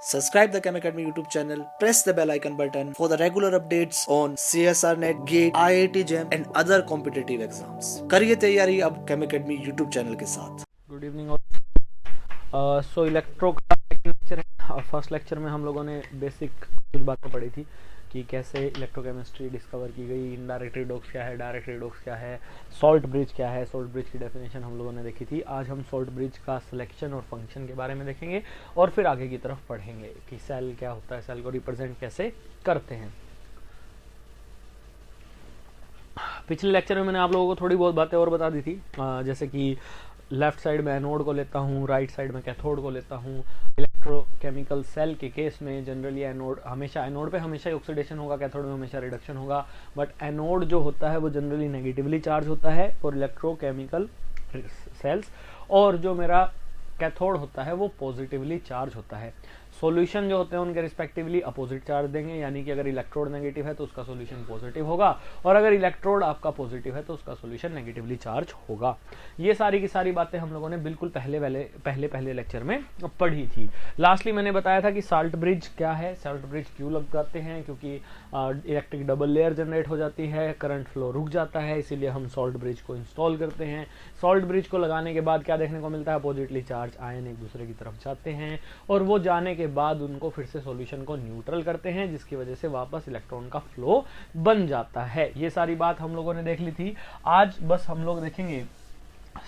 Subscribe the Chem Academy YouTube channel, press the bell icon button for the regular updates on CSR Net, GATE, IIT JAM and other competitive exams. करिए तैयारी अब Chem Academy YouTube channel के साथ। Good evening और सो electro का lecture है। First lecture में हम लोगों ने बेसिक कुछ बातें पढ़ी थी कि कैसे इलेक्ट्रोकेमिस्ट्री डिस्कवर की गई, इनडायरेक्ट रिडॉक्स क्या है, डायरेक्ट रिडॉक्स क्या है, सॉल्ट ब्रिज क्या है, सॉल्ट ब्रिज की डेफिनेशन हम लोगों ने देखी थी। आज हम सॉल्ट ब्रिज का सिलेक्शन और फंक्शन के बारे में देखेंगे और फिर आगे की तरफ पढ़ेंगे कि सेल क्या होता है, सेल को रिप्रेजेंट कैसे करते हैं। पिछले लेक्चर में मैंने आप लोगों को थोड़ी बहुत बातें और बता दी थी, जैसे कि लेफ्ट साइड में एनोड को लेता हूँ, राइट साइड में कैथोड को लेता हूँ। इलेक्ट्रोकेमिकल सेल के केस में जनरली एनोड पे हमेशा ही ऑक्सीडेशन होगा, कैथोड में हमेशा रिडक्शन होगा, बट एनोड जो होता है वो जनरली नेगेटिवली चार्ज होता है फॉर इलेक्ट्रोकेमिकल सेल्स, और जो मेरा कैथोड होता है वो पॉजिटिवली चार्ज होता है। सॉल्यूशन जो होते हैं उनके रिस्पेक्टिवली अपोजिट चार्ज देंगे, यानी कि अगर इलेक्ट्रोड नेगेटिव है तो उसका सॉल्यूशन पॉजिटिव होगा, और अगर इलेक्ट्रोड आपका पॉजिटिव है तो उसका सॉल्यूशन नेगेटिवली चार्ज होगा। ये सारी की सारी बातें हम लोगों ने बिल्कुल पहले लेक्चर में पढ़ी थी। लास्टली मैंने बताया था कि सॉल्ट ब्रिज क्या है, सॉल्ट ब्रिज क्यों लगाते हैं, क्योंकि इलेक्ट्रिक डबल लेयर जनरेट हो जाती है, करंट फ्लो रुक जाता है, इसीलिए हम सॉल्ट ब्रिज को इंस्टॉल करते हैं। सॉल्ट ब्रिज को लगाने के बाद क्या देखने को मिलता है, अपोजिटली चार्ज आयन एक दूसरे की तरफ जाते हैं और वो जाने के बाद उनको फिर से सॉल्यूशन को न्यूट्रल करते हैं, जिसकी वजह से वापस इलेक्ट्रॉन का फ्लो बन जाता है। ये सारी बात हम लोगों ने देख ली थी। आज बस हम लोग देखेंगे,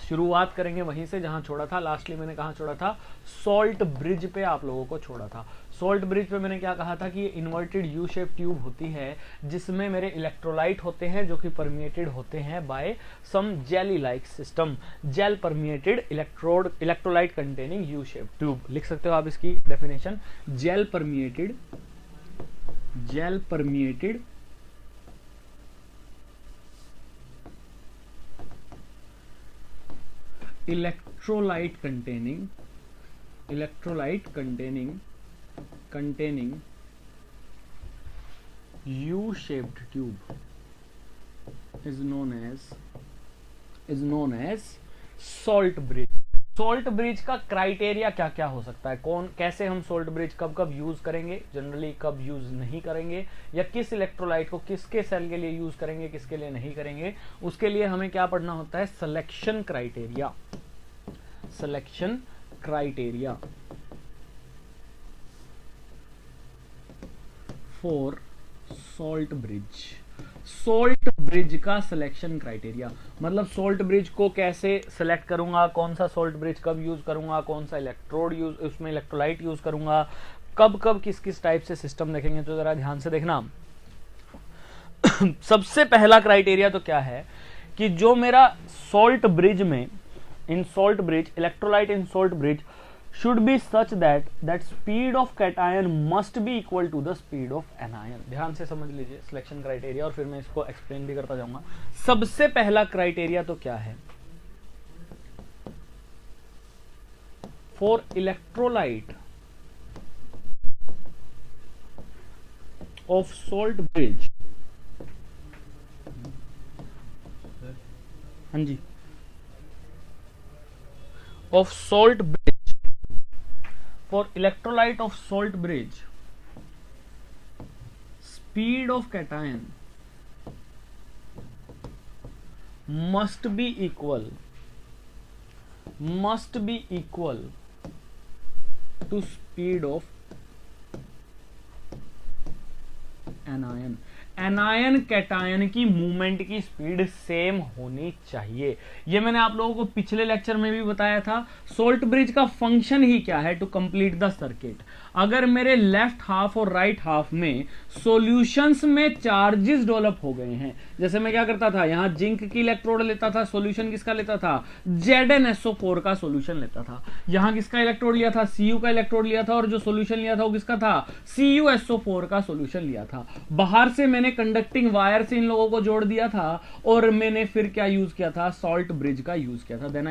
शुरुआत करेंगे वहीं से जहां छोड़ा था। लास्टली मैंने कहां छोड़ा था, सॉल्ट ब्रिज पे आप लोगों को छोड़ा था। सॉल्ट ब्रिज पे मैंने क्या कहा था कि इन्वर्टेड यू शेप ट्यूब होती है जिसमें मेरे इलेक्ट्रोलाइट होते हैं जो कि परमिएटेड होते हैं by some jelly like system. Gel permeated electrolyte containing U shape tube, लिख सकते हो आप इसकी डेफिनेशन। जेल परमिएटेड electrolyte containing U-shaped tube is known as salt bridge। Salt bridge का क्राइटेरिया क्या क्या हो सकता है, कैसे हम सॉल्ट ब्रिज कब कब यूज करेंगे, जनरली कब यूज नहीं करेंगे, या किस इलेक्ट्रोलाइट को किसके सेल के लिए यूज करेंगे, किसके लिए नहीं करेंगे, उसके लिए हमें क्या पढ़ना होता है, selection criteria for salt bridge का सिलेक्शन क्राइटेरिया, मतलब सॉल्ट ब्रिज को कैसे सिलेक्ट करूंगा, कौन सा सॉल्ट ब्रिज कब यूज करूंगा, कौन सा इलेक्ट्रोड यूज, उसमें इलेक्ट्रोलाइट यूज करूंगा, कब किस टाइप से सिस्टम देखेंगे, तो जरा ध्यान से देखना। सबसे पहला क्राइटेरिया तो क्या है कि जो मेरा सॉल्ट ब्रिज में electrolyte in salt bridge should be such that speed of cation must be equal to the speed of anion। ध्यान से समझ लीजिए सिलेक्शन क्राइटेरिया, और फिर मैं इसको एक्सप्लेन भी करता जाऊंगा। सबसे पहला क्राइटेरिया तो क्या है, for electrolyte of salt bridge, हाँ जी, of salt bridge, for electrolyte of salt bridge, speed of cation must be equal to speed of anion। Anion cation की मूवमेंट की स्पीड सेम होनी चाहिए। ये मैंने आप लोगों को पिछले लेक्चर में भी बताया था। सॉल्ट ब्रिज का फंक्शन ही क्या है, टू कंप्लीट द सर्किट। अगर मेरे लेफ्ट हाफ और राइट हाफ में सॉल्यूशंस में चार्जेस डेवलप हो गए हैं, जैसे मैं क्या करता था, यहां जिंक की इलेक्ट्रोड लेता था, सॉल्यूशन किसका लेता था, ZnSO4 का सॉल्यूशन लेता था। यहां किसका इलेक्ट्रोड लिया था, Cu का इलेक्ट्रोड लिया था, और जो सॉल्यूशन लिया था वो किसका था, CuSO4 का सॉल्यूशन लिया था। बाहर से मैंने कंडक्टिंग वायर से इन लोगों को जोड़ दिया था, और मैंने फिर क्या यूज किया था, सॉल्ट ब्रिज का यूज किया था। Then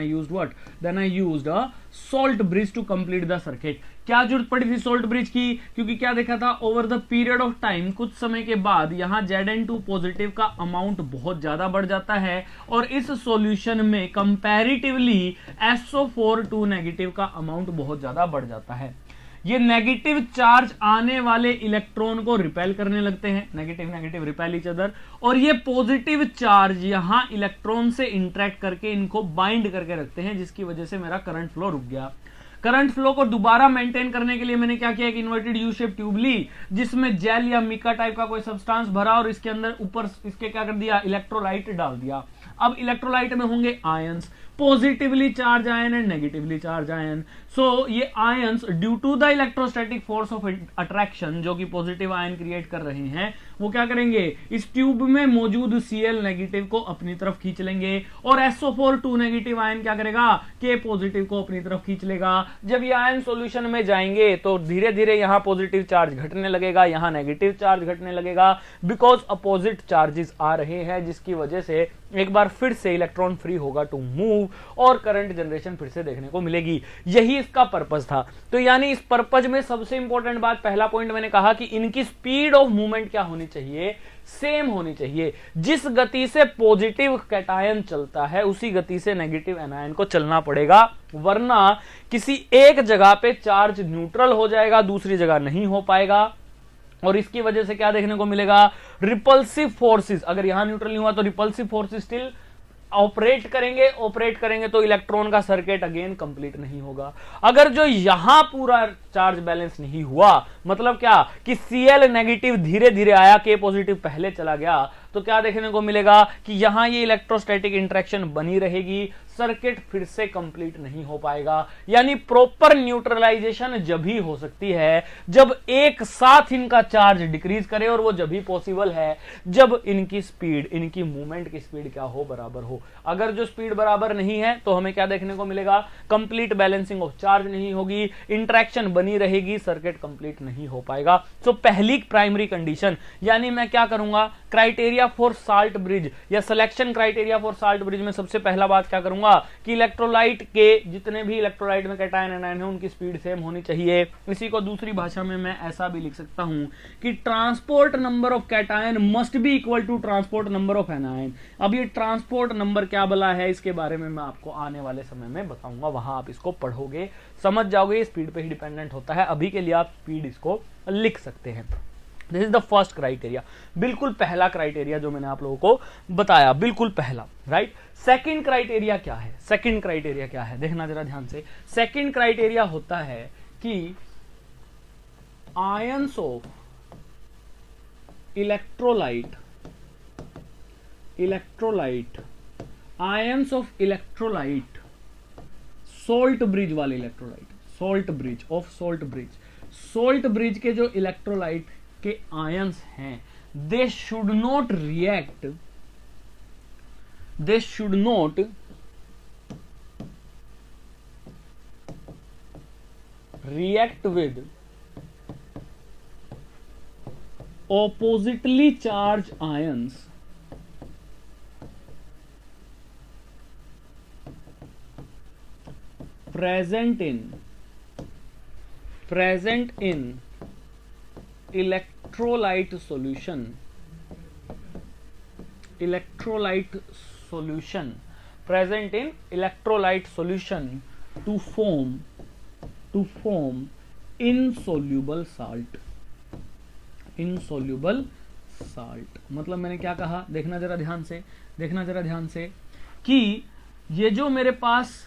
I used a salt bridge to complete the circuit. क्या जरूरत पड़ी थी सॉल्ट ब्रिज की, क्योंकि क्या देखा था, over the period of time, कुछ समय के बाद यहां Zn2 पॉजिटिव का अमाउंट बहुत ज्यादा बढ़ जाता है, और इस सॉल्यूशन में कंपैरेटिवली SO4 2 नेगेटिव का अमाउंट बहुत ज्यादा बढ़ जाता है। ये नेगेटिव चार्ज आने वाले इलेक्ट्रॉन को रिपेल करने लगते हैं, negative negative repel each other, और ये पॉजिटिव चार्ज यहां इलेक्ट्रॉन से इंटरेक्ट करके इनको बाइंड करके रखते हैं, जिसकी वजह से मेरा करंट फ्लो रुक गया। करंट फ्लो को दोबारा मेंटेन करने के लिए मैंने क्या किया, एक इन्वर्टेड यू शेप ट्यूब ली, जिसमें जेल या मिका टाइप का कोई सब्सटेंस भरा और इसके अंदर ऊपर इसके क्या कर दिया, इलेक्ट्रोलाइट डाल दिया। अब इलेक्ट्रोलाइट में होंगे ions, positively charge ion and negatively charge ion. So ये ions due to the electrostatic force of attraction जो कि पॉजिटिव आयन क्रिएट कर रहे हैं, वो क्या करेंगे, इस ट्यूब में मौजूद Cl नेगेटिव को अपनी तरफ खींच लेंगे और SO4 2 नेगेटिव आयन क्या करेगा, K पॉजिटिव को अपनी तरफ खींच लेगा। जब ये आयन सॉल्यूशन में जाएंगे तो धीरे धीरे यहां पॉजिटिव चार्ज घटने लगेगा, यहां नेगेटिव चार्ज घटने लगेगा, बिकॉज अपोजिट चार्जेस आ रहे हैं, जिसकी वजह से एक बार फिर से इलेक्ट्रॉन फ्री होगा टू मूव और करंट जनरेशन फिर से देखने को मिलेगी। यही इसका पर्पस था। तो यानी इस पर्पस में सबसे इंपॉर्टेंट बात, पहला पॉइंट मैंने कहा कि इनकी स्पीड ऑफ मूवमेंट क्या होनी चाहिए, सेम होनी चाहिए। जिस गति से पॉजिटिव कैटायन चलता है उसी गति से नेगेटिव एनायन को चलना पड़ेगा, वरना किसी एक जगह पे चार्ज न्यूट्रल हो जाएगा, दूसरी जगह नहीं हो पाएगा, और इसकी वजह से क्या देखने को मिलेगा, रिपल्सिव फोर्सेस। अगर यहां न्यूट्रल नहीं हुआ तो रिपल्सिव फोर्सेस स्टिल ऑपरेट करेंगे तो इलेक्ट्रॉन का सर्किट अगेन कंप्लीट नहीं होगा। अगर जो यहां पूरा चार्ज बैलेंस नहीं हुआ, मतलब क्या कि Cl नेगेटिव धीरे धीरे आया, K पॉजिटिव पहले चला गया, तो क्या देखने को मिलेगा कि यहां ये इलेक्ट्रोस्टैटिक इंटरेक्शन बनी रहेगी, सर्किट फिर से कंप्लीट नहीं हो पाएगा। यानी प्रॉपर न्यूट्रलाइजेशन जब ही हो सकती है जब एक साथ इनका चार्ज डिक्रीज करे, और वो जब ही पॉसिबल है जब इनकी स्पीड, इनकी मूवमेंट की स्पीड क्या हो, बराबर हो। अगर जो स्पीड बराबर नहीं है तो हमें क्या देखने को मिलेगा, कंप्लीट बैलेंसिंग ऑफ चार्ज नहीं होगी, इंटरेक्शन बनी रहेगी, सर्किट कंप्लीट नहीं हो पाएगा। तो पहली प्राइमरी कंडीशन, यानी मैं क्या करूंगा, क्राइटेरिया फॉर साल्ट ब्रिज या selection criteria for salt bridge में सबसे पहला बात क्या करूंगा कि इलेक्ट्रोलाइट के जितने भी इलेक्ट्रोलाइट में कैटायन एनायन है उनकी स्पीड सेम होनी चाहिए। इसी को दूसरी भाषा में मैं ऐसा भी लिख सकता हूं कि transport number of cation must be equal to transport number of anion. अब ये ट्रांसपोर्ट नंबर क्या बला है, इसके बारे में मैं आपको आने वाले समय में बताऊंगा, वहां आप इसको पढ़ोगे, समझ जाओगे, स्पीड पे ही डिपेंडेंट होता है। अभी के लिए आप स्पीड इसको लिख सकते हैं। This is the first criteria, बिल्कुल पहला क्राइटेरिया जो मैंने आप लोगों को बताया, बिल्कुल पहला, राइट। सेकंड क्राइटेरिया क्या है, सेकंड क्राइटेरिया क्या है, देखना जरा ध्यान से। सेकंड क्राइटेरिया होता है कि ions of electrolyte ions of electrolyte salt bridge वाले इलेक्ट्रोलाइट, सोल्ट ब्रिज के जो इलेक्ट्रोलाइट के आयंस हैं, they should not react with oppositely charged ions present in electrolyte solution present in electrolyte solution to form insoluble salt। मतलब मैंने क्या कहा, देखना जरा ध्यान से कि ये जो मेरे पास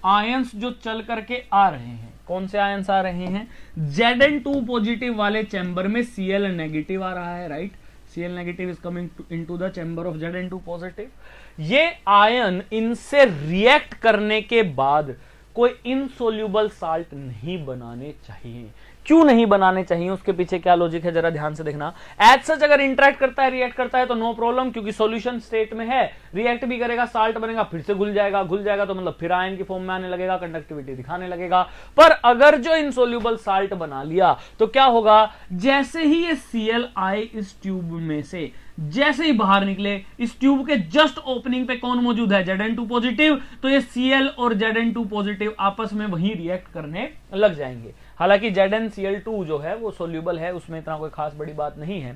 आयंस जो चल करके आ रहे हैं, कौन से आयंस आ रहे हैं, Zn2 पॉजिटिव वाले चैम्बर में Cl नेगेटिव आ रहा है, right. Cl negative is coming into the chamber of Zn2 positive. ये आयन इनसे रिएक्ट करने के बाद कोई इनसोल्यूबल साल्ट नहीं बनाने चाहिए। क्यों नहीं बनाने चाहिए, उसके पीछे क्या लॉजिक है, जरा ध्यान से देखना। एज सच अगर इंटरेक्ट करता है, रिएक्ट करता है तो नो प्रॉब्लम, क्योंकि सॉल्यूशन स्टेट में है, रिएक्ट भी करेगा, साल्ट बनेगा, फिर से घुल जाएगा तो मतलब फिर आयन की फॉर्म में आने लगेगा, कंडक्टिविटी दिखाने लगेगा। पर अगर जो इनसोल्यूबल साल्ट बना लिया तो क्या होगा, जैसे ही ये Cl आए इस ट्यूब में से, जैसे ही बाहर निकले, इस ट्यूब के जस्ट ओपनिंग पे कौन मौजूद है, Zn2 पॉजिटिव, तो ये Cl और Zn2 पॉजिटिव आपस में वहीं रिएक्ट करने लग जाएंगे। हालांकि ZnCl2 जो है वो सोल्यूबल है, उसमें इतना कोई खास बड़ी बात नहीं है।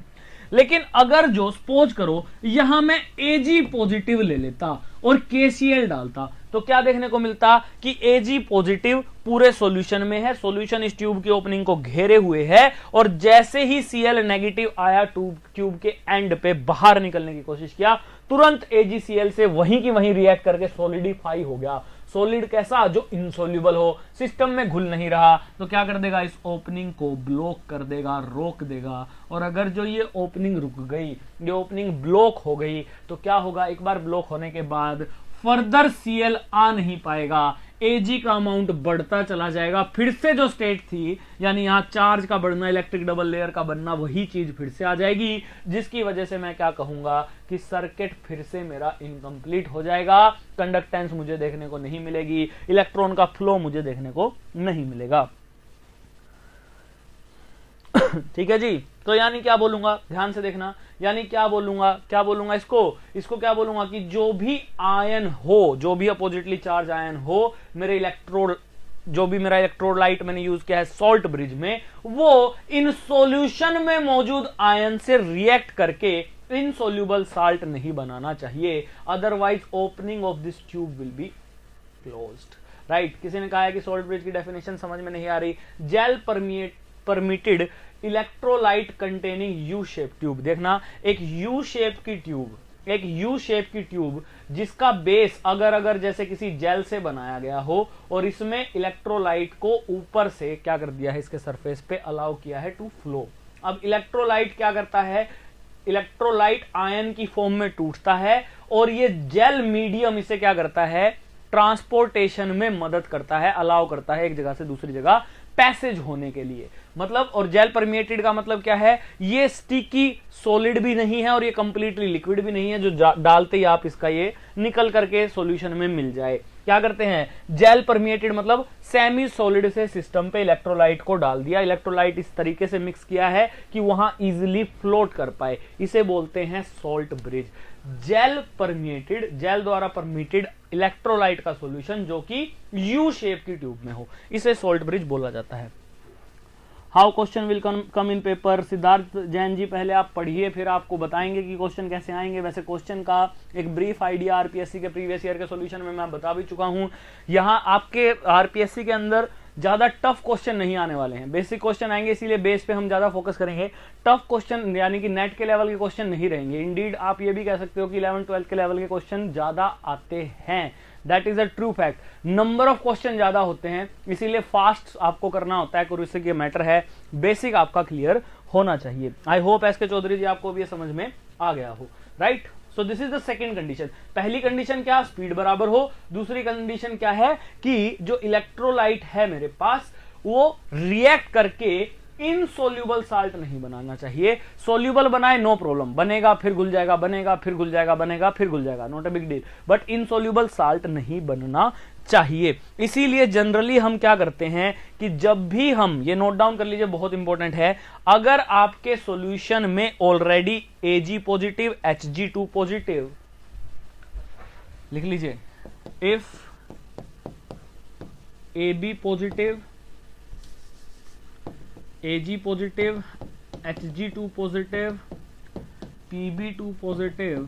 लेकिन अगर जो सपोज करो यहां मैं Ag पॉजिटिव ले लेता और KCl डालता तो क्या देखने को मिलता कि Ag पॉजिटिव पूरे सॉल्यूशन में है, सॉल्यूशन इस ट्यूब की ओपनिंग को घेरे हुए है और जैसे ही Cl नेगेटिव आया ट्यूब के एंड पे बाहर निकलने की कोशिश किया, तुरंत AgCl से वहीं की वहीं रिएक्ट करके सॉलिडिफाई हो गया। सॉलिड कैसा? जो इनसोल्यूबल हो, सिस्टम में घुल नहीं रहा, तो क्या कर देगा? इस ओपनिंग को ब्लॉक कर देगा, रोक देगा। और अगर जो ये ओपनिंग रुक गई, ये ओपनिंग ब्लॉक हो गई, तो क्या होगा? एक बार ब्लॉक होने के बाद फर्दर Cl आ नहीं पाएगा, Ag का अमाउंट बढ़ता चला जाएगा। फिर से जो स्टेट थी, यानी यहां चार्ज का बढ़ना, इलेक्ट्रिक डबल लेयर का बनना, वही चीज फिर से आ जाएगी, जिसकी वजह से मैं क्या कहूंगा कि सर्किट फिर से मेरा इनकम्प्लीट हो जाएगा। कंडक्टेंस मुझे देखने को नहीं मिलेगी, इलेक्ट्रॉन का फ्लो मुझे देखने को नहीं मिलेगा। ठीक है जी। तो यानी क्या बोलूंगा, ध्यान से देखना, यानी क्या बोलूंगा इसको क्या बोलूंगा कि जो भी आयन हो, जो भी अपोजिटली चार्ज आयन हो, मेरे जो भी मेरा इलेक्ट्रोलाइट मैंने यूज किया है सॉल्ट ब्रिज में, वो इन सॉल्यूशन में मौजूद आयन से रिएक्ट करके इनसोल्यूबल साल्ट नहीं बनाना चाहिए, otherwise opening of this tube will be closed. Right. किसी ने कहा है कि सॉल्ट ब्रिज की डेफिनेशन समझ में नहीं आ रही। Gel permitted electrolyte containing U shape tube. देखना, एक यू शेप की ट्यूब जिसका बेस अगर जैसे किसी जेल से बनाया गया हो और इसमें इलेक्ट्रोलाइट को ऊपर से क्या कर दिया है, इसके सरफेस पे अलाउ किया है टू फ्लो। अब इलेक्ट्रोलाइट क्या करता है? इलेक्ट्रोलाइट आयन की फॉर्म में टूटता है और ये जेल मीडियम इसे क्या करता है? ट्रांसपोर्टेशन में मदद करता है, अलाउ करता है एक जगह से दूसरी जगह पैसेज होने के लिए। मतलब, और जेल परमिएटेड का मतलब क्या है? ये स्टिकी सॉलिड भी नहीं है और ये कंप्लीटली लिक्विड भी नहीं है जो डालते ही आप इसका ये निकल करके सॉल्यूशन में मिल जाए। क्या करते हैं? जेल परमिएटेड मतलब सेमी सॉलिड से सिस्टम पे इलेक्ट्रोलाइट को डाल दिया, इलेक्ट्रोलाइट इस तरीके से मिक्स किया है कि वहां इजिली फ्लोट कर पाए, इसे बोलते हैं सॉल्ट ब्रिज। जेल द्वारा परमिटेड इलेक्ट्रोलाइट का सॉल्यूशन जो कि यू शेप की ट्यूब में हो, इसे सॉल्ट ब्रिज बोला जाता है। How question will come in paper? Siddharth Jain ji, पहले आप पढ़िए, फिर आपको बताएंगे कि क्वेश्चन कैसे आएंगे। वैसे क्वेश्चन का एक ब्रीफ आइडिया आरपीएससी के प्रीवियस ईयर के सॉल्यूशन में मैं बता भी चुका हूं। यहां आपके आरपीएससी के अंदर ज्यादा टफ क्वेश्चन नहीं आने वाले हैं, बेसिक क्वेश्चन आएंगे, इसीलिए बेस पे हम ज्यादा फोकस करेंगे। टफ क्वेश्चन यानी कि नेट के लेवल के क्वेश्चन नहीं रहेंगे। इंडीड आप ये भी कह सकते हो कि 11-12 के लेवल के क्वेश्चन ज्यादा आते हैं, that is a true fact. Number of question ज्यादा होते हैं, इसीलिए फास्ट आपको करना होता है, क्यूरेसी के मैटर है, बेसिक आपका क्लियर होना चाहिए। आई होप एसके चौधरी जी आपको भी ये समझ में आ गया हो। Right. So this is the second condition. पहली कंडीशन क्या? स्पीड बराबर हो। दूसरी कंडीशन क्या है कि जो इलेक्ट्रोलाइट है मेरे पास वो रिएक्ट करके इनसोल्यूबल साल्ट नहीं बनाना चाहिए। सोल्यूबल बनाए नो प्रॉब्लम, बनेगा फिर घुल जाएगा, बनेगा फिर घुल जाएगा, बनेगा फिर घुल जाएगा, not a big deal, but insoluble salt नहीं बनना चाहिए। इसीलिए जनरली हम क्या करते हैं कि जब भी हम, ये नोट डाउन कर लीजिए, बहुत इंपॉर्टेंट है, अगर आपके सॉल्यूशन में already Ag positive, Hg2 positive, लिख लीजिए, if AB positive, Ag positive, Hg2 positive, Pb2 positive,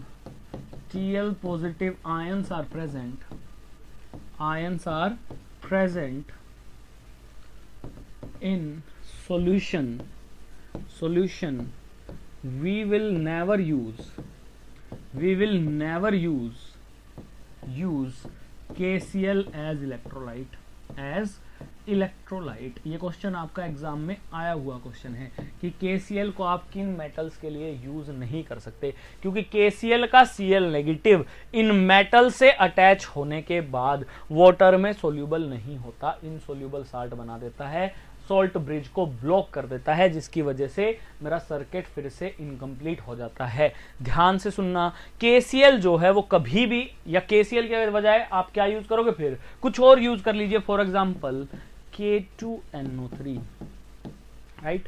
Cl positive ions are present. Ions are present in solution. We will never use KCl as electrolyte. ये question आपका exam में आया हुआ question है कि KCl को आप किन मेटल्स के लिए यूज नहीं कर सकते, क्योंकि KCl का Cl नेगेटिव इन मेटल से अटैच होने के बाद वाटर में सोल्यूबल नहीं होता, इनसोल्यूबल साल्ट बना देता है, सॉल्ट ब्रिज को ब्लॉक कर देता है, जिसकी वजह से मेरा सर्किट फिर से इनकम्प्लीट हो जाता है। ध्यान से सुनना, KCl जो है वो कभी भी, या KCl के बजाय आप क्या यूज करोगे, फिर कुछ और यूज कर लीजिए, for example K2NO3, right?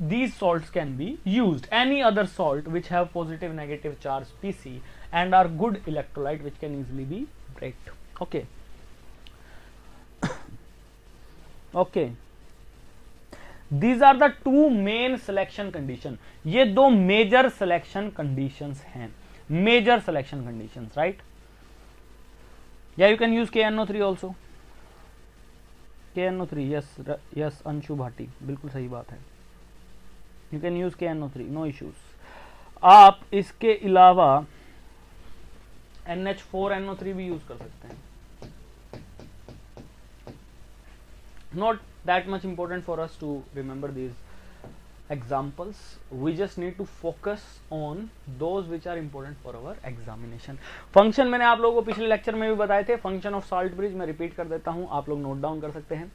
These salts can be used, any other salt which have positive negative charge Pc and are good electrolyte which can easily be breaked. Okay. These are the two main selection condition, ये दो major selection conditions हैं, major selection conditions, right. या you can use KNO3 also, KNO3, yes yes Anshu Bhati, बिल्कुल सही बात है, you can use KNO3, no issues. आप इसके अलावा NH4NO3 भी यूज कर सकते हैं, not that much important for us to remember these examples, we just need to focus on those which are important for our examination। Function मैंने आप लोगों को पिछले लेक्चर में भी बताए थे, फंक्शन ऑफ सॉल्ट ब्रिज मैं रिपीट कर देता हूं, आप लोग नोट डाउन कर सकते हैं।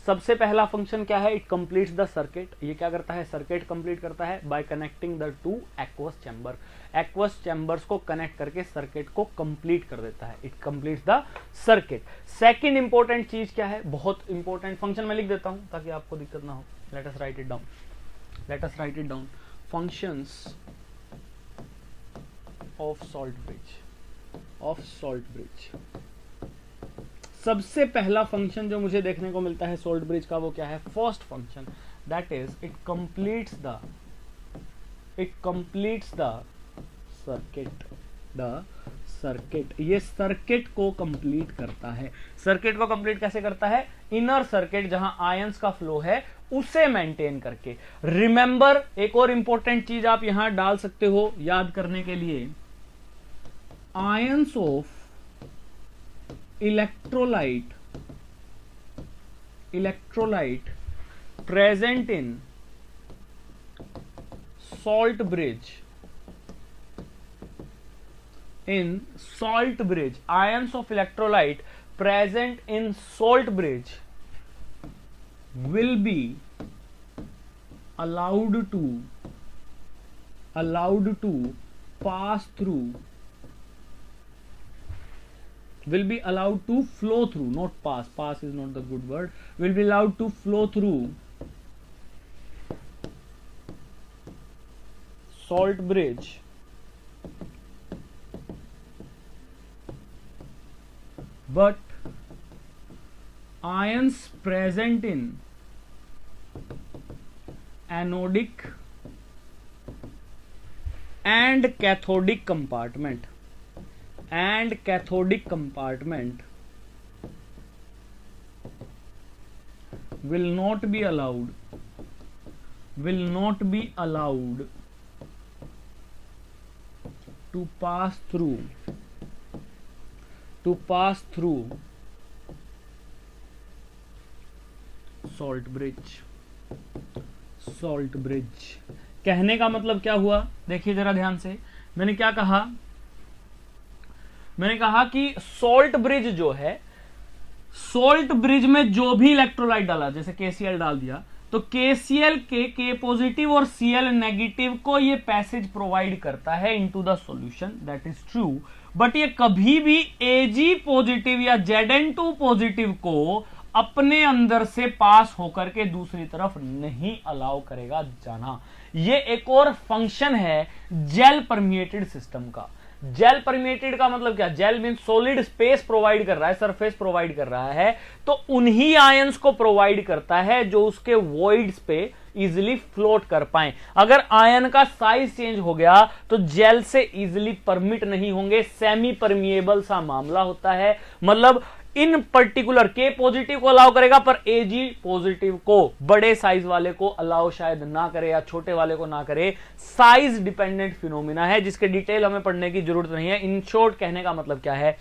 सबसे पहला फंक्शन क्या है, इट कंप्लीट्स द सर्किट, ये क्या करता है, सर्किट कंप्लीट करता है bye connecting the two aqueous chamber, aqueous chambers को कनेक्ट करके सर्किट को कंप्लीट कर देता है, it completes the circuit. Second important चीज क्या है, बहुत इंपॉर्टेंट फंक्शन मैं लिख देता हूं ताकि आपको दिक्कत ना हो, let us right it down, let us right it down, functions of salt bridge, of salt bridge. सबसे पहला फंक्शन जो मुझे देखने को मिलता है सॉल्ट ब्रिज का वो क्या है, first function, that is it completes the circuit, the circuit, ये सर्किट को कंप्लीट करता है। सर्किट को कंप्लीट कैसे करता है, इनर सर्किट जहां आयंस का फ्लो है उसे मेंटेन करके। रिमेंबर, एक और इंपॉर्टेंट चीज आप यहां डाल सकते हो याद करने के लिए, ions of electrolyte present in salt bridge, ions of electrolyte present in salt bridge will be allowed to pass through, will be allowed to flow through, not pass, pass is not the good word, will be allowed to flow through salt bridge but ions present in anodic and cathodic compartment will not be allowed to pass through salt bridge। कहने का मतलब क्या हुआ, देखिए जरा ध्यान से, मैंने क्या कहा, मैंने कहा कि सॉल्ट ब्रिज जो है, सॉल्ट ब्रिज में जो भी इलेक्ट्रोलाइट डाला, जैसे KCl डाल दिया, तो KCl के K पॉजिटिव और Cl नेगेटिव को ये पैसेज प्रोवाइड करता है into the solution, that is true, but ये कभी भी Ag पॉजिटिव या Zn2 पॉजिटिव को अपने अंदर से पास होकर के दूसरी तरफ नहीं अलाउ करेगा जाना। ये एक और फंक्शन है जेल परमिएटेड सिस्टम का। जेल परमिएटेड का मतलब क्या, gel mean solid space provide कर रहा है, सरफेस प्रोवाइड कर रहा है, तो उन्हीं आयंस को प्रोवाइड करता है जो उसके वॉइड्स पे इजिली फ्लोट कर पाए। अगर आयन का साइज चेंज हो गया तो जेल से इजिली परमिट नहीं होंगे, सेमी परमिएबल सा मामला होता है। मतलब इन पर्टिकुलर के पॉजिटिव को अलाउ करेगा पर Ag पॉजिटिव को, बड़े साइज वाले को अलाउ शायद ना करे या छोटे वाले को ना करे। साइज डिपेंडेंट फिनोमिना है जिसके डिटेल हमें पढ़ने की जरूरत नहीं है। इन शॉर्ट कहने का मतलब क्या है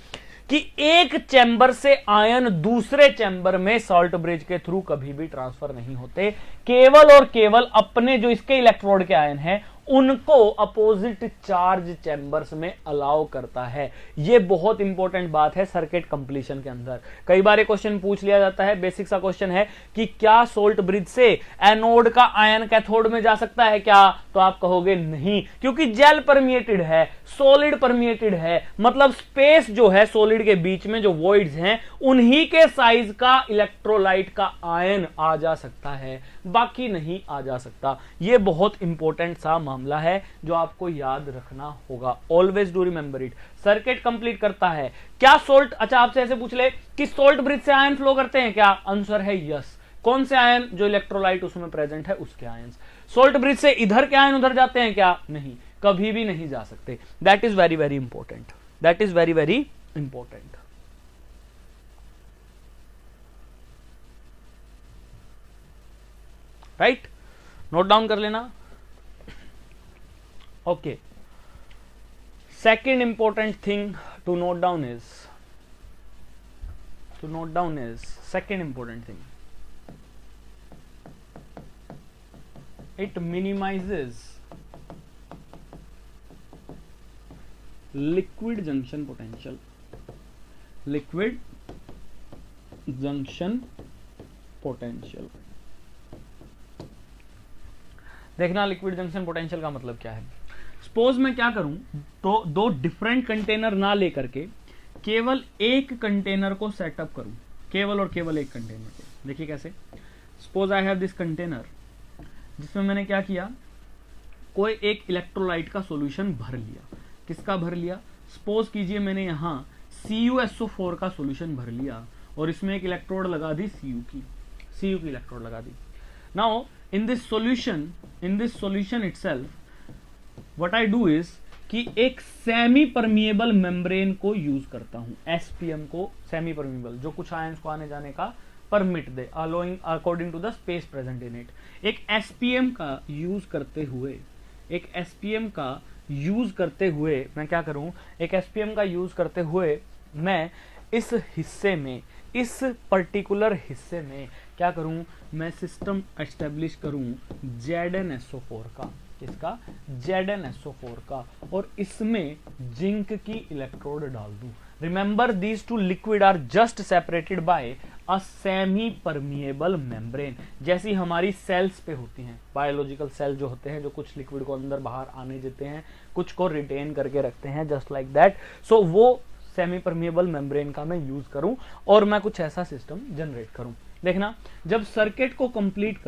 कि एक चैम्बर से आयन दूसरे चैम्बर में सॉल्ट ब्रिज के थ्रू कभी भी ट्रांसफर नहीं होते, केवल और केवल अपने जो इसके इलेक्ट्रोड के आयन हैं उनको अपोजिट चार्ज चैम्बर्स में अलाउ करता है। यह बहुत इंपॉर्टेंट बात है सर्किट कंप्लीशन के अंदर। कई बार क्वेश्चन पूछ लिया जाता है, बेसिक सा क्वेश्चन है कि क्या सोल्ट ब्रिज से एनोड का आयन कैथोड में जा सकता है क्या, तो आप कहोगे नहीं, क्योंकि जेल परमिएटेड है, सॉलिड परमिएटेड है, मतलब स्पेस जो है सॉलिड के बीच में जो वॉइड्स हैं उन्हीं के साइज का इलेक्ट्रोलाइट का आयन आ जा सकता है, बाकी नहीं आ जा सकता। यह बहुत इंपॉर्टेंट सा मामला है जो आपको याद रखना होगा। Always do remember it. Circuit complete करता है क्या सोल्ट, अच्छा आपसे ऐसे पूछ ले कि सोल्ट ब्रिज से आयन फ्लो करते हैं क्या, आंसर है यस। कौन से आयन? जो इलेक्ट्रोलाइट उसमें प्रेजेंट है उसके आयन। सोल्ट ब्रिज से इधर के आयन उधर जाते हैं क्या? नहीं, कभी भी नहीं जा सकते। That is very very important, that is very very important. Right, note down कर लेना। Okay, second important thing to note down is second important thing, it minimizes liquid junction potential, liquid junction potential। देखना liquid junction potential का मतलब क्या है। Suppose मैं क्या करूं, तो दो डिफरेंट कंटेनर ना लेकर के केवल एक कंटेनर को सेटअप करूं, केवल और केवल एक कंटेनर को। देखिए कैसे। Suppose I have this container जिसमें मैंने क्या किया, कोई एक इलेक्ट्रोलाइट का सॉल्यूशन भर लिया। किसका भर लिया? सपोज कीजिए मैंने यहां CuSO4 का सॉल्यूशन भर लिया और इसमें एक इलेक्ट्रोड लगा दी Cu की इलेक्ट्रोड लगा दी। Now in this solution itself What I do is कि एक सेमी परमिएबल मेम्ब्रेन को यूज करता हूं, SPM को, सेमी परमिएबल, जो कुछ आयंस को आने जाने का परमिट दे, allowing according to the space present in it. एक SPM का यूज करते हुए मैं क्या करूं, एक SPM का यूज करते हुए मैं इस हिस्से में, इस पर्टिकुलर हिस्से में क्या करूं, मैं सिस्टम एस्टेब्लिश करूं ZnSO4 का, इसका ZnSO4 का, और इसमें जिंक की इलेक्ट्रोड डाल दूं। Remember these two liquid are just separated by a semi permeable membrane, जैसी हमारी सेल्स पे होती हैं। बायोलॉजिकल सेल जो होते हैं, जो कुछ लिक्विड को अंदर बाहर आने देते हैं, कुछ को रिटेन करके रखते हैं, जस्ट लाइक दैट। सो वो सेमी परमिएबल मेम्ब्रेन का मैं यूज करूं और मैं कुछ ऐसा सिस्टम जनरेट करूं। देखना, जब सर्किट को कंप्लीट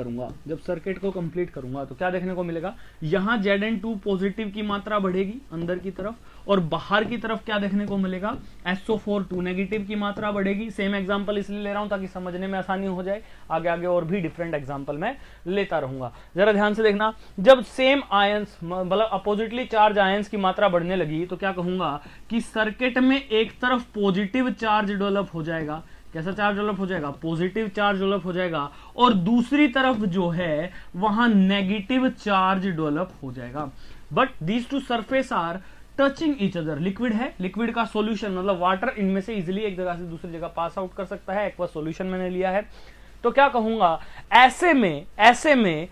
करूंगा तो क्या देखने को मिलेगा, यहां Zn2 पॉजिटिव की मात्रा बढ़ेगी अंदर की तरफ, और बाहर की तरफ क्या देखने को मिलेगा, SO4 2 नेगेटिव की मात्रा बढ़ेगी। सेम एग्जांपल इसलिए ले रहा हूं ताकि समझने में आसानी हो जाए, आगे और भी डिफरेंट एग्जांपल मैं लेता रहूंगा। जरा ध्यान से देखना, जब सेम आयंस मतलब अपोजिटली चार्ज आयंस की मात्रा बढ़ने लगी तो क्या कहूंगा कि सर्किट में एक तरफ पॉजिटिव चार्ज डेवलप हो जाएगा। कैसा चार्ज डेवलप हो जाएगा? पॉजिटिव चार्ज डेवलप हो जाएगा, और दूसरी तरफ जो है वहां नेगेटिव चार्ज डेवलप हो जाएगा। But these two surface are touching each other. Liquid है, लिक्विड का सॉल्यूशन मतलब वाटर इनमें से इजीली एक जगह से दूसरी जगह पास आउट कर सकता है। एक्वा सॉल्यूशन मैंने लिया है, तो क्या कहूंगा, ऐसे में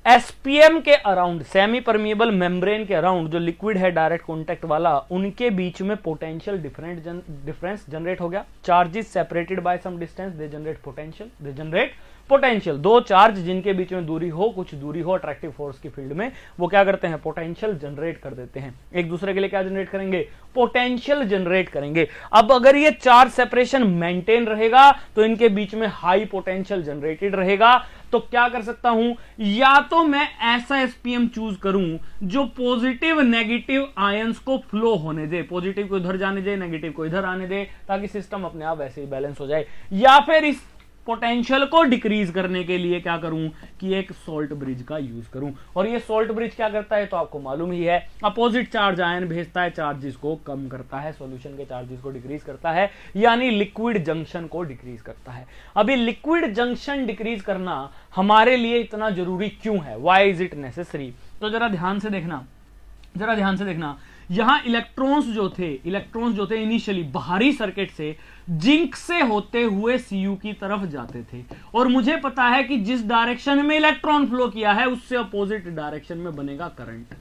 SPM के अराउंड, सेमी परमिएबल मेम्ब्रेन के अराउंड जो लिक्विड है डायरेक्ट कॉन्टेक्ट वाला, उनके बीच में पोटेंशियल डिफरेंस जनरेट हो गया। Charges separated by some distance, they generate potential. दो चार्ज जिनके बीच में दूरी हो, कुछ दूरी हो अट्रैक्टिव फोर्स की फील्ड में, वो क्या करते हैं, पोटेंशियल जनरेट कर देते हैं। एक दूसरे के लिए क्या जनरेट करेंगे, पोटेंशियल जनरेट करेंगे। अब अगर ये चार्ज सेपरेशन मेंटेन रहेगा तो इनके बीच में हाई पोटेंशियल जनरेटेड रहेगा। तो क्या कर सकता हूं, या तो मैं ऐसा SPM चूज करूं जो पॉजिटिव नेगेटिव आयंस को फ्लो होने दे, पॉजिटिव को इधर जाने दे, नेगेटिव को इधर आने दे, ताकि सिस्टम अपने आप वैसे ही बैलेंस हो जाए। या फिर इस पोटेंशियल को डिक्रीज करने के लिए क्या करूं कि एक सोल्ट ब्रिज का यूज करूं। और ये सोल्ट ब्रिज क्या करता है तो आपको मालूम ही है, अपोजिट चार्ज आयन भेजता है, चार्जेस को कम करता है, सॉल्यूशन के चार्जेस को डिक्रीज करता है, यानी लिक्विड जंक्शन को डिक्रीज करता है। अभी लिक्विड जंक्शन डिक्रीज करना हमारे लिए इतना जरूरी क्यों है, व्हाई इज इट नेसेसरी? तो जरा ध्यान से देखना, यहां इलेक्ट्रॉन्स जो थे इनिशियली बाहरी सर्किट से जिंक से होते हुए Cu की तरफ जाते थे, और मुझे पता है कि जिस डायरेक्शन में इलेक्ट्रॉन फ्लो किया है उससे अपोजिट डायरेक्शन में बनेगा करंट,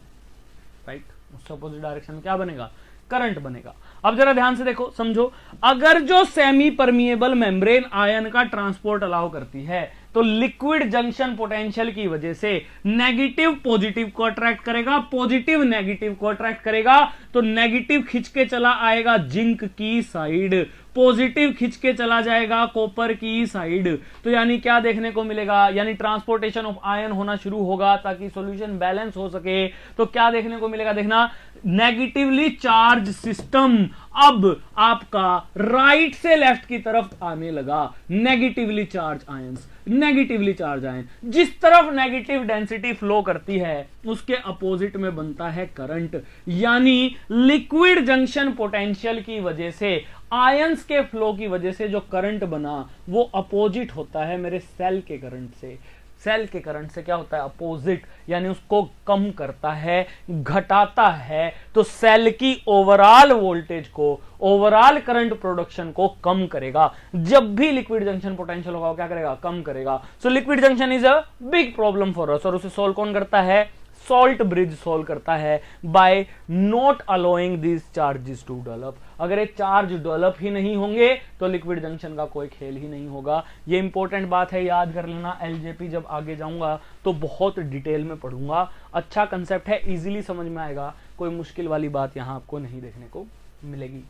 राइट? उससे अपोजिट डायरेक्शन में क्या बनेगा, करंट बनेगा। अब जरा ध्यान से देखो, समझो, अगर जो सेमी परमिएबल मेम्ब्रेन आयन का ट्रांसपोर्ट अलाउ करती है तो लिक्विड जंक्शन पोटेंशियल की वजह से नेगेटिव पॉजिटिव को अट्रैक्ट करेगा, पॉजिटिव नेगेटिव को अट्रैक्ट करेगा, तो नेगेटिव खिंच के चला आएगा जिंक की साइड, पॉजिटिव खिंच के चला जाएगा कॉपर की साइड। तो यानी क्या देखने को मिलेगा, यानी ट्रांसपोर्टेशन ऑफ आयन होना शुरू होगा ताकि सॉल्यूशन बैलेंस हो सके। तो क्या देखने को मिलेगा, देखना, नेगेटिवली चार्ज सिस्टम अब आपका राइट से लेफ्ट की तरफ आने लगा, negatively charge ions. Negatively charge ion. जिस तरफ नेगेटिव डेंसिटी फ्लो करती है उसके अपोजिट में बनता है करंट, यानी लिक्विड जंक्शन पोटेंशियल की वजह से, आयंस के फ्लो की वजह से जो करंट बना वो अपोजिट होता है मेरे सेल के करंट से। सेल के करंट से क्या होता है? अपोजिट, यानी उसको कम करता है, घटाता है। तो सेल की ओवरऑल वोल्टेज को, ओवरऑल करंट प्रोडक्शन को कम करेगा। जब भी लिक्विड जंक्शन पोटेंशियल होगा क्या करेगा? कम करेगा। So liquid junction is a big problem for us, और उसे सोल्व कौन करता है? सॉल्ट ब्रिज सोल्व करता है by not allowing this charges to develop. अगर ये चार्ज डेवलप ही नहीं होंगे तो लिक्विड जंक्शन का कोई खेल ही नहीं होगा। ये इंपॉर्टेंट बात है, याद कर लेना। एलजेपी जब आगे जाऊंगा तो बहुत डिटेल में पढ़ूंगा। अच्छा कंसेप्ट है, इजीली समझ में आएगा, कोई मुश्किल वाली बात यहां आपको नहीं देखने को मिलेगी।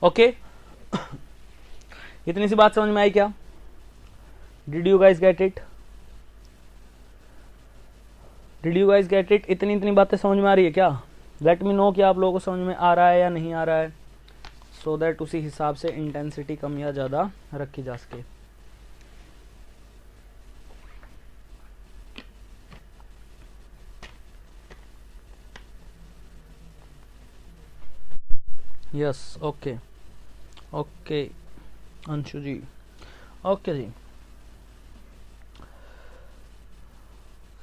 ओके इतनी सी बात समझ में आई क्या? Did you guys get it? Did you guys get it? इतनी बातें समझ में आ रही है क्या? लेट मी नो कि आप लोगों को समझ में आ रहा है या नहीं आ रहा है, सो दैट उसी हिसाब से इंटेंसिटी कम या ज़्यादा रखी जा सके। यस, ओके ओके अंशु जी, ओके जी।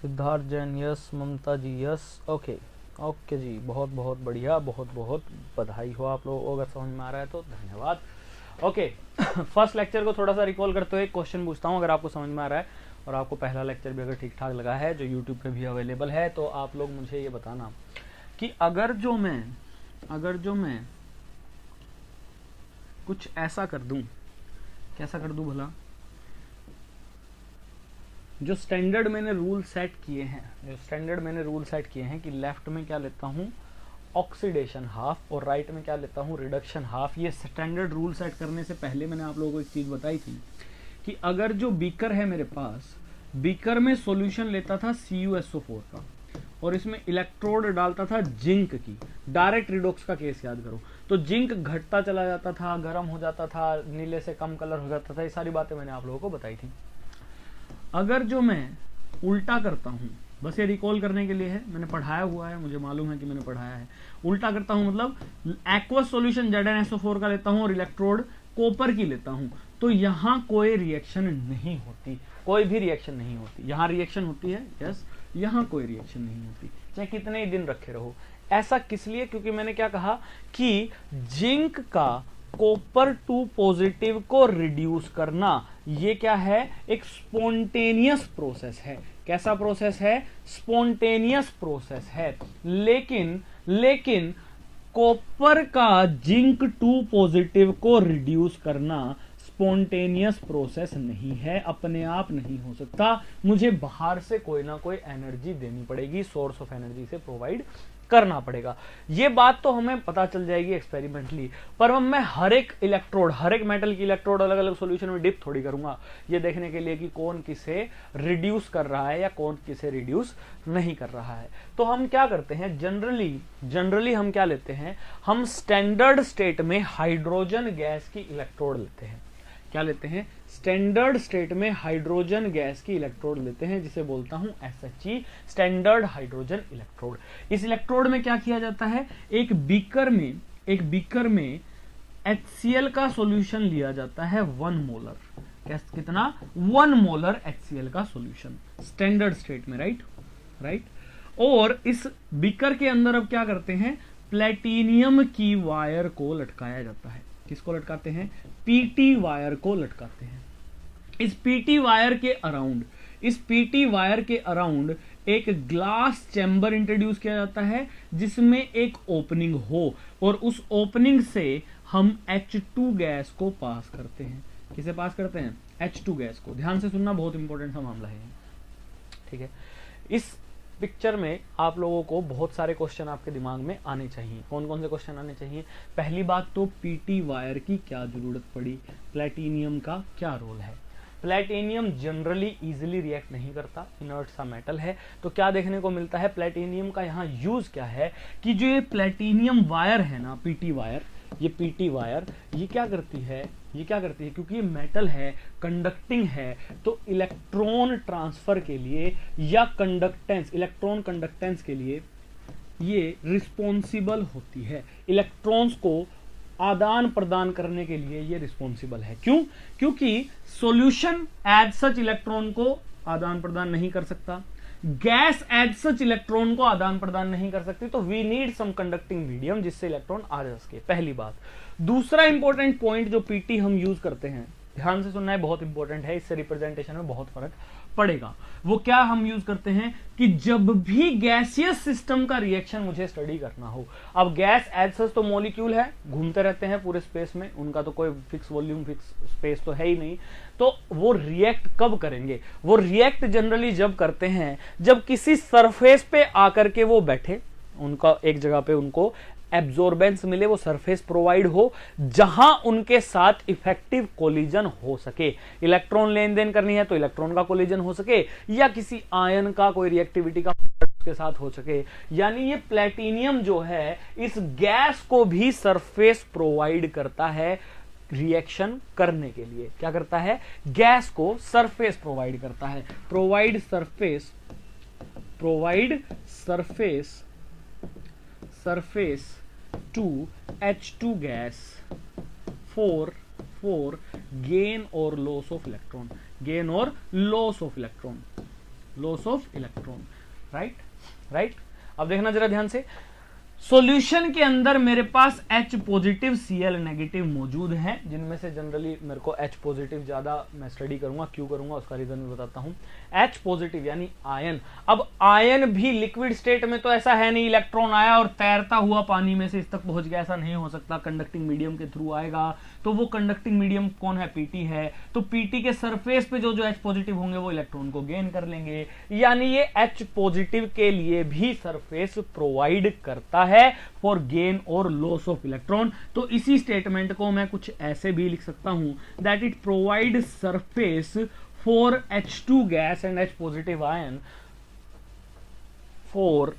सिद्धार्थ जैन यस, ममता जी यस, ओके ओके जी, बहुत बहुत बढ़िया, बहुत बहुत बधाई हो आप लोगों को। अगर समझ में आ रहा है तो धन्यवाद। ओके फर्स्ट लेक्चर को थोड़ा सा रिकॉल करते हुए एक क्वेश्चन पूछता हूँ, अगर आपको समझ में आ रहा है और आपको पहला लेक्चर भी अगर ठीक ठाक लगा है, जो यूट्यूब पे भी अवेलेबल है, तो आप लोग मुझे ये बताना कि अगर जो मैं कुछ ऐसा कर दूं, कैसा कर दूं भला? जो स्टैंडर्ड मैंने रूल सेट किए हैं, कि लेफ्ट में क्या लेता हूं? ऑक्सीडेशन हाफ, और राइट में क्या लेता हूं? Reduction half. ये स्टैंडर्ड रूल सेट करने से पहले मैंने आप लोगों को एक चीज बताई थी कि अगर जो बीकर है मेरे पास, बीकर में सॉल्यूशन लेता था CuSO4 का और इसमें इलेक्ट्रोड डालता था जिंक की, डायरेक्ट रिडॉक्स का केस याद करो, तो जिंक घटता चला जाता था, गर्म हो जाता था, नीले से कम कलर हो जाता था। ये सारी बातें मैंने आप लोगों को बताई थी। अगर जो मैं उल्टा करता हूं, बस ये रिकॉल करने के लिए है, मैंने पढ़ाया हुआ है, मुझे मालूम है कि मैंने पढ़ाया है। उल्टा करता हूं मतलब एक्वस सॉल्यूशन ZnSO4 का लेता हूं और इलेक्ट्रोड कॉपर की लेता हूं, तो यहां कोई रिएक्शन नहीं होती, कोई भी रिएक्शन नहीं होती। यहां रिएक्शन होती है, यस, यहां कोई रिएक्शन नहीं होती, चाहे कितने ही दिन रखे रहो। ऐसा किस लिए? क्योंकि मैंने क्या कहा कि जिंक का कॉपर टू पॉजिटिव को रिड्यूस करना, ये क्या है? एक स्पॉन्टेनियस प्रोसेस है। कैसा प्रोसेस है? स्पॉन्टेनियस प्रोसेस है। लेकिन कॉपर का जिंक टू पॉजिटिव को रिड्यूस करना स्पॉन्टेनियस प्रोसेस नहीं है, अपने आप नहीं हो सकता। मुझे बाहर से कोई ना कोई एनर्जी देनी पड़ेगी, सोर्स ऑफ एनर्जी से प्रोवाइड करना पड़ेगा। ये बात तो हमें पता चल जाएगी एक्सपेरिमेंटली, पर मैं हर एक इलेक्ट्रोड, हर एक मेटल की इलेक्ट्रोड अलग अलग सॉल्यूशन में डिप थोड़ी करूंगा, ये देखने के लिए कि कौन किसे रिड्यूस कर रहा है या कौन किसे रिड्यूस नहीं कर रहा है। तो हम क्या करते हैं, जनरली हम क्या लेते हैं? हम स्टैंडर्ड स्टेट में हाइड्रोजन गैस की इलेक्ट्रोड लेते हैं। क्या लेते हैं? स्टैंडर्ड स्टेट में हाइड्रोजन गैस की इलेक्ट्रोड लेते हैं, जिसे बोलता हूं SHE, स्टैंडर्ड हाइड्रोजन इलेक्ट्रोड। इस इलेक्ट्रोड में क्या किया जाता है? एक बीकर में HCl का सॉल्यूशन लिया जाता है 1 मोलर। कितना? 1 मोलर HCl का सॉल्यूशन स्टैंडर्ड स्टेट में, राइट। और इस बीकर के अंदर अब क्या करते हैं? प्लेटिनियम की वायर को लटकाया जाता है। किसको लटकाते हैं? PT वायर को लटकाते हैं। इस PT वायर के अराउंड एक ग्लास चैम्बर इंट्रोड्यूस किया जाता है, जिसमें एक ओपनिंग हो, और उस ओपनिंग से हम H2 गैस को पास करते हैं। किसे पास करते हैं? H2 गैस को। ध्यान से सुनना, बहुत इंपॉर्टेंट सा मामला है, ठीक है। इस पिक्चर में आप लोगों को बहुत सारे क्वेश्चन आपके दिमाग में आने चाहिए। कौन कौन से क्वेश्चन आने चाहिए? पहली बात तो PT वायर की क्या जरूरत पड़ी, प्लेटिनियम का क्या रोल है। प्लेटिनियम जनरली इजीली रिएक्ट नहीं करता, इनर्ट सा मेटल है। तो क्या देखने को मिलता है, प्लेटिनियम का यहाँ यूज क्या है कि जो ये प्लेटिनियम वायर है ना, पीटी वायर, ये पीटी वायर ये क्या करती है, क्योंकि ये मेटल है, कंडक्टिंग है, तो इलेक्ट्रॉन ट्रांसफर के लिए या कंडक्टेंस, इलेक्ट्रॉन कंडक्टेंस के लिए ये रिस्पॉन्सिबल होती है। इलेक्ट्रॉन्स को आदान प्रदान करने के लिए ये रिस्पॉन्सिबल है। क्यों? क्योंकि सॉल्यूशन एज सच इलेक्ट्रॉन को आदान प्रदान नहीं कर सकता, गैस एज सच इलेक्ट्रॉन को आदान प्रदान नहीं कर सकती, तो we need some conducting medium जिससे इलेक्ट्रॉन आ जा सके, पहली बात। दूसरा इंपॉर्टेंट पॉइंट जो पीटी हम यूज करते हैं, ध्यान से सुनना है, बहुत इंपॉर्टेंट है, इससे रिप्रेजेंटेशन में बहुत फर्क पड़ेगा। वो क्या हम यूज करते हैं कि जब भी गैसियस सिस्टम का रिएक्शन मुझे स्टडी करना हो, अब गैस एज सच तो मॉलिक्यूल है, घूमते रहते हैं पूरे स्पेस में, उनका तो कोई फिक्स वॉल्यूम फिक्स स्पेस तो है ही नहीं, तो वो रिएक्ट कब करेंगे, वो रिएक्ट जनरली जब करते हैं जब किसी सरफेस पे आकर के वो बैठे, उनका एक जगह पे उनको एब्जॉर्बेंस मिले, वो सरफेस प्रोवाइड हो जहां उनके साथ इफेक्टिव कोलिजन हो सके। इलेक्ट्रॉन लेन देन करनी है तो इलेक्ट्रॉन का कोलिजन हो सके, या किसी आयन का कोई रिएक्टिविटी का उसके साथ हो सके। यानी ये प्लेटिनियम जो है इस गैस को भी सरफेस प्रोवाइड करता है रिएक्शन करने के लिए। क्या करता है? गैस को सरफेस प्रोवाइड करता है। Provide surface to H2 gas for gain or loss of electron, right। अब देखना जरा ध्यान से, सॉल्यूशन के अंदर मेरे पास H पॉजिटिव Cl नेगेटिव मौजूद है, जिनमें से जनरली मेरे को H पॉजिटिव ज्यादा मैं स्टडी करूंगा, क्यों करूंगा उसका रीजन मैं बताता हूं। H पॉजिटिव यानी आयन। अब आयन भी लिक्विड स्टेट में तो ऐसा है नहीं इलेक्ट्रॉन आया और तैरता हुआ पानी में से इस तक पहुंच गया, ऐसा नहीं हो सकता, कंडक्टिंग मीडियम के थ्रू आएगा। तो वो कंडक्टिंग मीडियम कौन है? पीटी है। तो पीटी के सरफेस पे जो H पॉजिटिव होंगे वो इलेक्ट्रॉन को गेन कर लेंगे, यानी ये H पॉजिटिव के लिए भी सरफेस प्रोवाइड करता है फॉर गेन और लॉस ऑफ इलेक्ट्रॉन। तो इसी स्टेटमेंट को मैं कुछ ऐसे भी लिख सकता हूं, that it provide surface for H2 gas and H positive ion for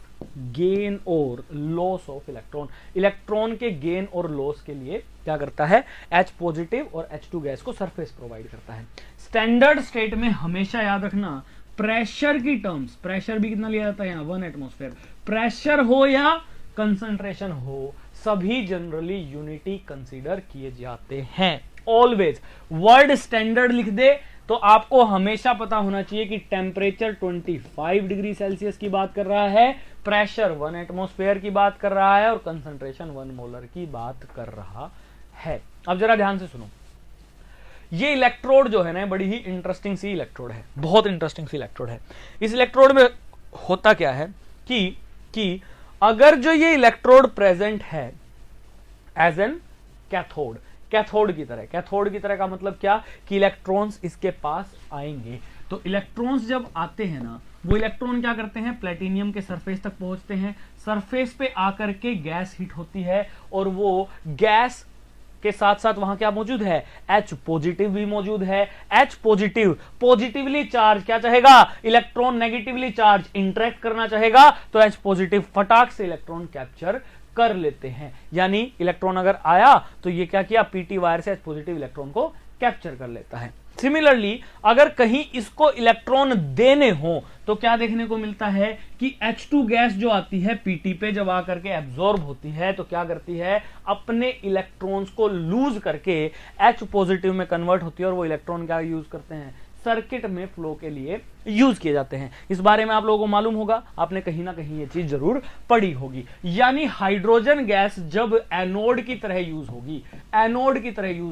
gain और लॉस ऑफ इलेक्ट्रॉन। इलेक्ट्रॉन के गेन और लॉस के लिए क्या करता है? H पॉजिटिव और H2 गैस को सरफेस प्रोवाइड करता है। स्टैंडर्ड स्टेट में हमेशा याद रखना, प्रेशर की टर्म्स, प्रेशर भी कितना लिया जाता है यहां? 1 एटमॉस्फेयर। प्रेशर हो या कंसंट्रेशन हो, सभी जनरली यूनिटी कंसीडर किए जाते हैं। ऑलवेज वर्ड स्टैंडर्ड लिख दे तो आपको हमेशा पता होना चाहिए कि टेम्परेचर 25 डिग्री सेल्सियस की बात कर रहा है, प्रेशर 1 एटमॉस्फेयर की बात कर रहा है और कंसंट्रेशन 1 मोलर की बात कर रहा है। अब जरा ध्यान से सुनो, ये इलेक्ट्रोड जो है ना बड़ी ही इंटरेस्टिंग सी इलेक्ट्रोड है, बहुत इंटरेस्टिंग सी इलेक्ट्रोड है। इस इलेक्ट्रोड में होता क्या है कि अगर जो ये इलेक्ट्रोड प्रेजेंट है एज एन कैथोड, कैथोड की तरह का मतलब क्या कि इलेक्ट्रॉन्स इसके पास आएंगे। तो इलेक्ट्रॉन्स जब आते हैं ना, वो इलेक्ट्रॉन क्या करते हैं? प्लेटिनियम के सरफेस तक पहुंचते हैं, सरफेस पे आकर के गैस हिट होती है और वो गैस के साथ साथ वहां क्या मौजूद है? H पॉजिटिव भी मौजूद है। H पॉजिटिव पॉजिटिवली चार्ज क्या चाहेगा? इलेक्ट्रॉन नेगेटिवली चार्ज इंटरेक्ट करना चाहेगा, तो H पॉजिटिव फटाक से इलेक्ट्रॉन कैप्चर कर लेते हैं। यानी इलेक्ट्रॉन अगर आया तो ये क्या किया? पीटी वायर से H पॉजिटिव इलेक्ट्रॉन को कैप्चर कर लेता है। सिमिलरली अगर कहीं इसको इलेक्ट्रॉन देने हो तो क्या देखने को मिलता है कि H2 गैस जो आती है पीटी पे जब आकर के एब्जॉर्ब होती है तो क्या करती है? अपने इलेक्ट्रॉन्स को लूज करके H पॉजिटिव में कन्वर्ट होती है और वो इलेक्ट्रॉन क्या यूज करते हैं? सर्किट में फ्लो के लिए यूज किए जाते हैं। इस बारे में आप लोगों को मालूम होगा, आपने कहीं ना कहीं ये चीज जरूर पढ़ी होगी। यानी हाइड्रोजन गैस जब एनोड की तरह यूज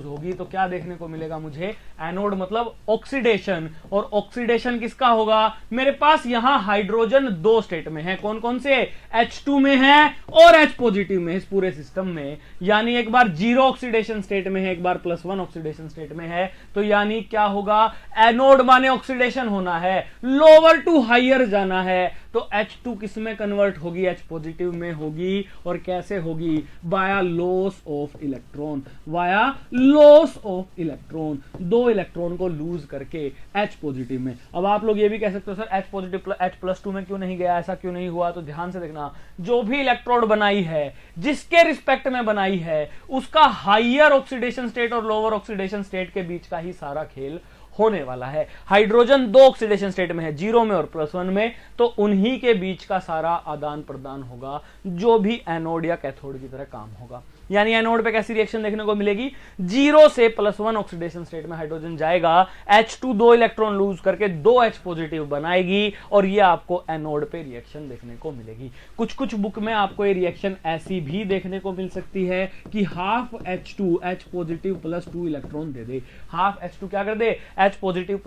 होगी, तो क्या देखने को मिलेगा मुझे? एनोड मतलब ऑक्सीडेशन, और ऑक्सीडेशन किसका होगा? मेरे पास यहां हाइड्रोजन 2 स्टेट में है, कौन कौन से? H2 में है और H पॉजिटिव में, इस पूरे सिस्टम में। यानी एक बार 0 ऑक्सीडेशन स्टेट में है, एक बार +1 ऑक्सीडेशन स्टेट में है। तो यानी क्या होगा? एनोड माने ऑक्सीडेशन होना है, लोअर टू हायर जाना है, तो H2 किस में कन्वर्ट होगी, H पॉजिटिव में होगी। और कैसे होगी, via loss of electron, via loss of electron, 2 electron को लूज करके H पॉजिटिव में। अब आप लोग ये भी कह सकते हो सर H पॉजिटिव H+2 में क्यों नहीं गया, ऐसा क्यों नहीं हुआ, तो ध्यान से देखना, जो भी इलेक्ट्रोड बनाई है, जिसके रिस्पेक्ट में बनाई है, उसका हायर ऑक्सीडेशन स्टेट और लोअर ऑक्सीडेशन स्टेट के बीच का ही सारा खेल होने वाला है। हाइड्रोजन 2 ऑक्सीडेशन स्टेट में है, 0 में और +1 में, तो उन्हीं के बीच का सारा आदान प्रदान होगा जो भी एनोड या कैथोड की तरह काम होगा। यानी एनोड पे कैसी रिएक्शन देखने को मिलेगी, 0 से +1 ऑक्सीडेशन स्टेट में हाइड्रोजन जाएगा, H2 2 इलेक्ट्रॉन लूज करके 2H पॉजिटिव बनाएगी और ये आपको एनोड पे रिएक्शन देखने को मिलेगी। कुछ कुछ बुक में आपको ये रिएक्शन ऐसी भी देखने को मिल सकती है कि half H2 H positive +2 electron दे दे, हाफ H2 क्या कर दे, H पॉजिटिव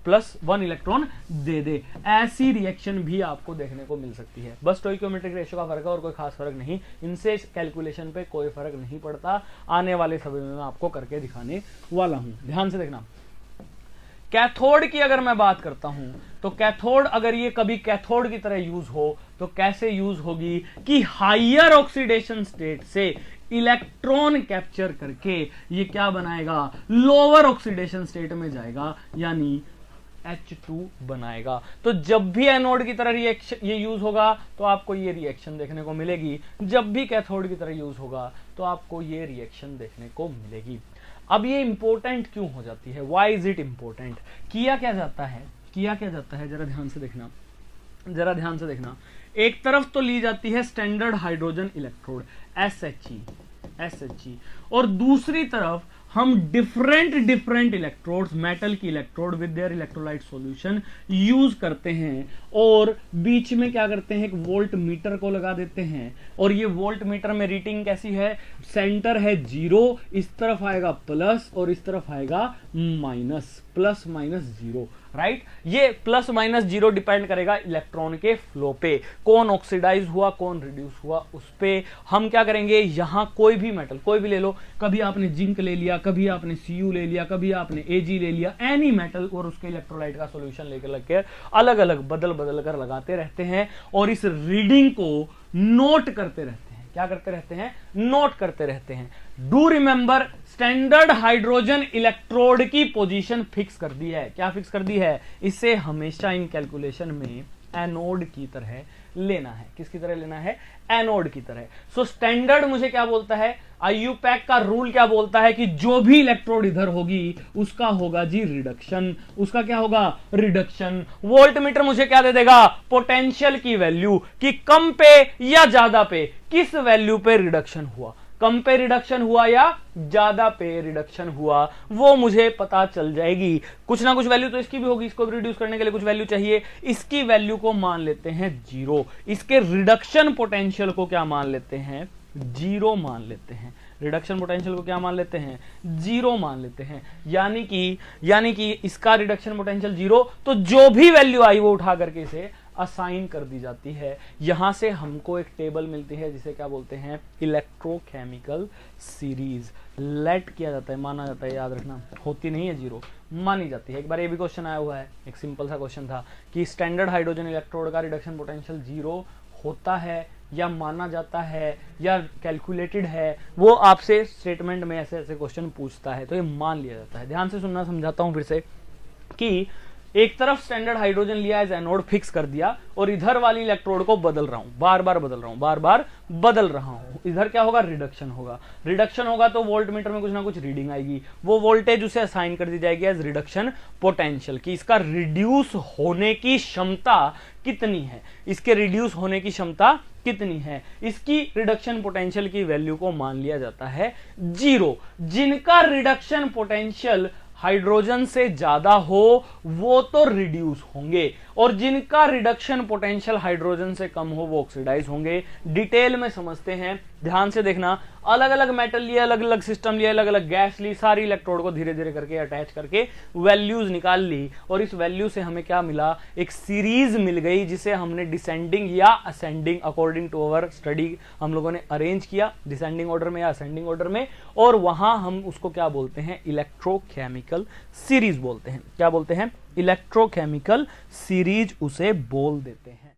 +1 इलेक्ट्रॉन दे दे। ऐसी रिएक्शन भी आपको देखने को मिल सकती है। बस स्टोइकियोमेट्रिक रेशियो का फर्क है और कोई खास फर्क नहीं, इनसे कैलकुलेशन पे कोई फर्क नहीं पड़ता। आने वाले समय में मैं आपको करके दिखाने वाला हूं, ध्यान से देखना। कैथोड की अगर मैं बात करता हूं तो कैथोड अगर ये कभी कैथोड की तरह यूज हो तो कैसे यूज होगी कि हायर ऑक्सीडेशन स्टेट से इलेक्ट्रॉन कैप्चर करके ये क्या बनाएगा, लोअर ऑक्सीडेशन स्टेट में जाएगा, यानी H2 बनाएगा। तो जब भी एनोड की तरह रिएक्शन ये यूज होगा तो आपको ये रिएक्शन देखने को मिलेगी, जब भी कैथोड की तरह यूज होगा तो आपको ये रिएक्शन देखने को मिलेगी। अब ये इंपॉर्टेंट क्यों हो जाती है, व्हाई इज इट इंपॉर्टेंट, किया क्या जाता है, जरा ध्यान से देखना, एक तरफ तो ली जाती है स्टैंडर्ड हाइड्रोजन इलेक्ट्रोड SHE और दूसरी तरफ हम डिफरेंट इलेक्ट्रोड्स, मेटल की electrode with their electrolyte solution use करते हैं और बीच में क्या करते हैं, एक वोल्ट मीटर को लगा देते हैं और ये वोल्ट मीटर में रीडिंग कैसी है, सेंटर है 0, इस तरफ आएगा प्लस और इस तरफ आएगा माइनस, +-0, राइट। ये +-0 डिपेंड करेगा इलेक्ट्रॉन के फ्लो पे, कौन ऑक्सीडाइज हुआ कौन रिड्यूस हुआ उस पे। हम क्या करेंगे, यहां कोई भी मेटल कोई भी ले लो, कभी आपने जिंक ले लिया, कभी आपने Cu ले लिया, कभी आपने Ag ले लिया, एनी मेटल, और उसके इलेक्ट्रोलाइट का सॉल्यूशन लेकर अलग अलग बदल कर लगाते रहते हैं और इस रीडिंग को नोट करते रहते हैं। क्या करते रहते हैं, नोट करते रहते हैं। Do remember, standard hydrogen electrode की पोजीशन फिक्स कर दी है। क्या फिक्स कर दी है, इसे हमेशा इन कैलकुलेशन में एनोड की तरह लेना है। किसकी तरह लेना है, एनोड की तरह। सो स्टैंडर्ड मुझे क्या बोलता है, IUPAC का रूल क्या बोलता है कि जो भी इलेक्ट्रोड इधर होगी उसका होगा जी रिडक्शन, उसका क्या होगा, रिडक्शन। वोल्ट मीटर मुझे क्या दे देगा, पोटेंशियल की वैल्यू, कि कम पे या ज्यादा पे किस वैल्यू पे रिडक्शन हुआ, कम पे रिडक्शन हुआ या ज्यादा पे रिडक्शन हुआ, वो मुझे पता चल जाएगी। कुछ ना कुछ वैल्यू तो इसकी भी होगी, इसको भी रिड्यूस करने के लिए कुछ वैल्यू चाहिए। इसकी वैल्यू को मान लेते हैं 0, इसके रिडक्शन पोटेंशियल को क्या मान लेते हैं, 0 मान लेते हैं। रिडक्शन पोटेंशियल को क्या मान लेते हैं, 0 मान लेते हैं। यानी कि इसका रिडक्शन पोटेंशियल 0, तो जो भी वैल्यू आई वो उठा करके इसे असाइन कर दी जाती है। यहां से हमको एक टेबल मिलती है जिसे क्या बोलते हैं, इलेक्ट्रोकेमिकल सीरीज। लेट किया जाता है, माना जाता है, याद रखना, होती नहीं है 0, मानी जाती है। एक बार ये भी क्वेश्चन आया हुआ है, एक सिंपल सा क्वेश्चन था कि स्टैंडर्ड हाइड्रोजन इलेक्ट्रोड का रिडक्शन पोटेंशियल 0 होता है या माना जाता है या कैलकुलेटेड है, वो आपसे स्टेटमेंट में ऐसे ऐसे क्वेश्चन पूछता है तो ये मान लिया जाता है। ध्यान से सुनना, समझाता हूं फिर से कि एक तरफ स्टैंडर्ड हाइड्रोजन लिया एज एनोड फिक्स कर दिया और इधर वाली इलेक्ट्रोड को बदल रहा हूं, बार बार बदल रहा हूं। इधर क्या होगा, रिडक्शन होगा तो वोल्ट मीटर में कुछ ना कुछ रीडिंग आएगी, वो वोल्टेज उसे असाइन कर दी जाएगी एज रिडक्शन पोटेंशियल, कि इसका रिड्यूस होने की क्षमता कितनी है, इसके रिड्यूस होने की क्षमता कितनी है। इसकी रिडक्शन पोटेंशियल की वैल्यू को मान लिया जाता है 0। जिनका रिडक्शन पोटेंशियल हाइड्रोजन से ज्यादा हो वो तो रिड्यूस होंगे और जिनका रिडक्शन पोटेंशियल हाइड्रोजन से कम हो वो ऑक्सीडाइज होंगे। डिटेल में समझते हैं, ध्यान से देखना। अलग अलग मेटल लिए, अलग अलग सिस्टम लिए, अलग अलग गैस ली, सारी इलेक्ट्रोड को धीरे धीरे करके अटैच करके वैल्यूज निकाल ली और इस वैल्यू से हमें क्या मिला, एक सीरीज मिल गई जिसे हमने डिसेंडिंग या ascending according to our study हम लोगों ने अरेंज किया, डिसेंडिंग ऑर्डर में या असेंडिंग ऑर्डर में, और वहां हम उसको क्या बोलते हैं, इलेक्ट्रोकेमिकल सीरीज बोलते हैं। क्या बोलते हैं, इलेक्ट्रोकेमिकल सीरीज उसे बोल देते हैं।